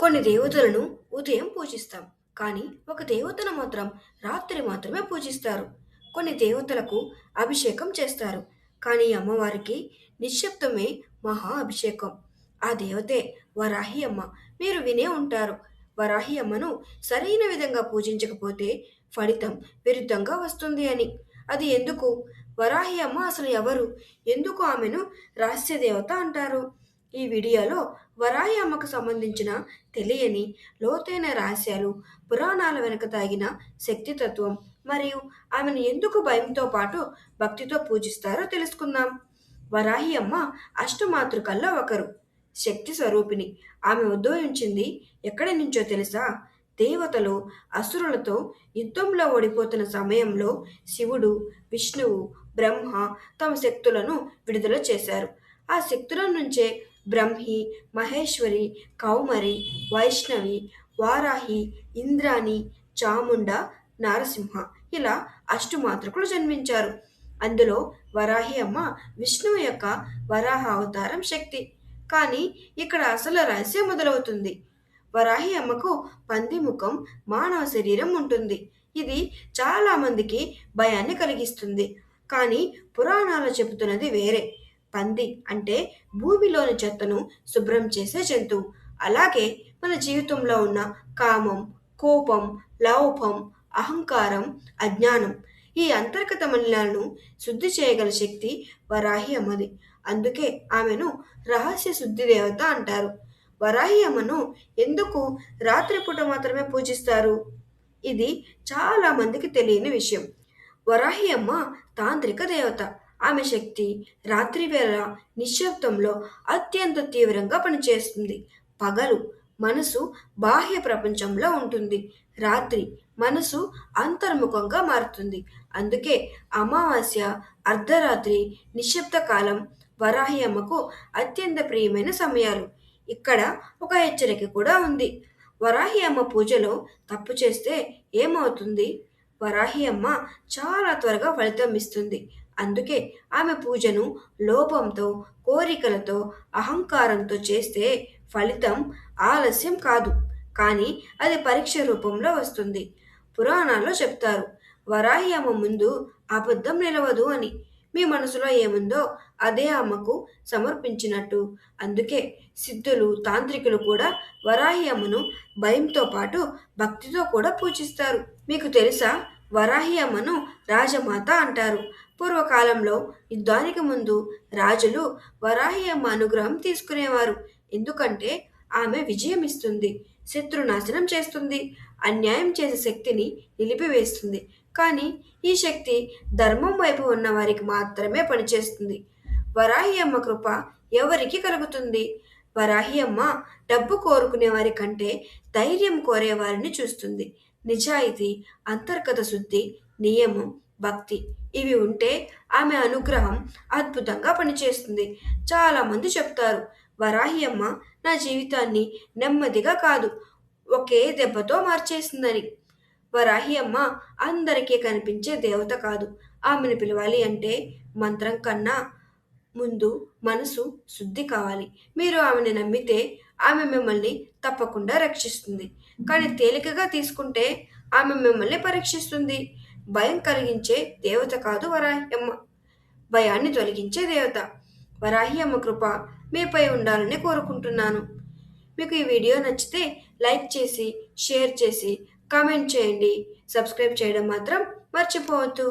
కొన్ని దేవతలను ఉదయం పూజిస్తాం, కానీ ఒక దేవతను మాత్రం రాత్రి మాత్రమే పూజిస్తారు. కొన్ని దేవతలకు అభిషేకం చేస్తారు, కానీ అమ్మవారికి నిశ్శబ్దమే మహా అభిషేకం. ఆ దేవతే వరాహి అమ్మ. మీరు వినే ఉంటారు, వరాహి అమ్మను సరైన విధంగా పూజించకపోతే ఫలితం విరుద్ధంగా వస్తుంది అని. అది ఎందుకు? వరాహి అమ్మ అసలు ఎవరు? ఎందుకు ఆమెను రహస్య దేవత అంటారు? ఈ వీడియోలో వరాహి అమ్మకు సంబంధించిన తెలియని లోతైన రహస్యాలు, పురాణాల వెనుక తాగిన శక్తితత్వం, మరియు ఆమెను ఎందుకు భయంతో పాటు భక్తితో పూజిస్తారో తెలుసుకుందాం. వరాహి అమ్మ అష్టమాతృకల్లో ఒకరు, శక్తి స్వరూపిణి. ఆమె ఉద్భవించింది ఎక్కడి నుంచో తెలుసా? దేవతలు అసురులతో యుద్ధంలో ఓడిపోతున్న సమయంలో శివుడు, విష్ణువు, బ్రహ్మ తమ శక్తులను విడుదల చేశారు. ఆ శక్తుల నుంచే బ్రహ్మి, మహేశ్వరి, కౌమరి, వైష్ణవి, వారాహి, ఇంద్రాణి, చాముండ, నారసింహ ఇలా అష్టమాతృకులు జన్మించారు. అందులో వరాహి అమ్మ విష్ణువు యొక్క వరాహ అవతారం శక్తి. కానీ ఇక్కడ అసలు రహస్యం మొదలవుతుంది. వరాహి అమ్మకు పంది ముఖం, మానవ శరీరం ఉంటుంది. ఇది చాలా మందికి భయాన్ని కలిగిస్తుంది. కానీ పురాణాలు చెబుతున్నది వేరే. పంది అంటే భూమిలోని చెత్తను శుభ్రం చేసే జంతువు. అలాగే మన జీవితంలో ఉన్న కామం, కోపం, లోభం, అహంకారం, అజ్ఞానం ఈ అంతర్గత మలినాలను శుద్ధి చేయగల శక్తి వరాహి అమ్మది. అందుకే ఆమెను రహస్య శుద్ధి దేవత అంటారు. వరాహి అమ్మను ఎందుకు రాత్రిపూట మాత్రమే పూజిస్తారు? ఇది చాలా మందికి తెలియని విషయం. వరాహి అమ్మ తాంత్రిక దేవత. ఆమె శక్తి రాత్రివేళ నిశ్శబ్దంలో అత్యంత తీవ్రంగా పనిచేస్తుంది. పగలు మనసు బాహ్య ప్రపంచంలో ఉంటుంది, రాత్రి మనసు అంతర్ముఖంగా మారుతుంది. అందుకే అమావాస్య, అర్ధరాత్రి, నిశ్శబ్ద కాలం వరాహి అమ్మకు అత్యంత ప్రియమైన సమయాలు. ఇక్కడ ఒక హెచ్చరిక కూడా ఉంది. వరాహి అమ్మ పూజలో తప్పు చేస్తే ఏమవుతుంది? వరాహి అమ్మ చాలా త్వరగా ఫలితం ఇస్తుంది. అందుకే ఆమె పూజను లోపంతో, కోరికలతో, అహంకారంతో చేస్తే ఫలితం ఆలస్యం కాదు, కానీ అది పరీక్ష రూపంలో వస్తుంది. పురాణాల్లో చెప్తారు, వరాహి అమ్మ ముందు అబద్ధం నిలవదు అని. మీ మనసులో ఏముందో అదే అమ్మకు సమర్పించినట్టు. అందుకే సిద్ధులు, తాంత్రికులు కూడా వరాహి అమ్మను భయంతో పాటు భక్తితో కూడా పూజిస్తారు. మీకు తెలుసా, వరాహి అమ్మను రాజమాత అంటారు. పూర్వకాలంలో యుద్ధానికి ముందు రాజులు వరాహి అమ్మ అనుగ్రహం తీసుకునేవారు. ఎందుకంటే ఆమె విజయం ఇస్తుంది, శత్రునాశనం చేస్తుంది, అన్యాయం చేసే శక్తిని నిలిపివేస్తుంది. కానీ ఈ శక్తి ధర్మం వైపు ఉన్న వారికి మాత్రమే పనిచేస్తుంది. వరాహి అమ్మ కృప ఎవరికి కలుగుతుంది? వరాహి అమ్మ డబ్బు కోరుకునే వారి కంటే ధైర్యం కోరే వారిని చూస్తుంది. నిజాయితీ, అంతర్గత శుద్ధి, నియమం, భక్తి ఇవి ఉంటే ఆమె అనుగ్రహం అద్భుతంగా పనిచేస్తుంది. చాలామంది చెప్తారు, వరాహి అమ్మ నా జీవితాన్ని నెమ్మదిగా కాదు, ఒకే దెబ్బతో మార్చేసిందని. వరాహి అమ్మ అందరికీ కనిపించే దేవత కాదు. ఆమెను పిలవాలి అంటే మంత్రం కన్నా ముందు మనసు శుద్ధి కావాలి. మీరు ఆమెను నమ్మితే ఆమె మిమ్మల్ని తప్పకుండా రక్షిస్తుంది. కానీ తేలికగా తీసుకుంటే ఆమె మిమ్మల్ని పరీక్షిస్తుంది. భయం కలిగించే దేవత కాదు వరాహి అమ్మ, భయాన్ని తొలగించే దేవత. వరాహి అమ్మ కృప మీపై ఉండాలని కోరుకుంటున్నాను. మీకు ఈ వీడియో నచ్చితే లైక్ చేసి, షేర్ చేసి, కామెంట్ చేయండి. సబ్స్క్రైబ్ చేయడం మాత్రం మర్చిపోవద్దు.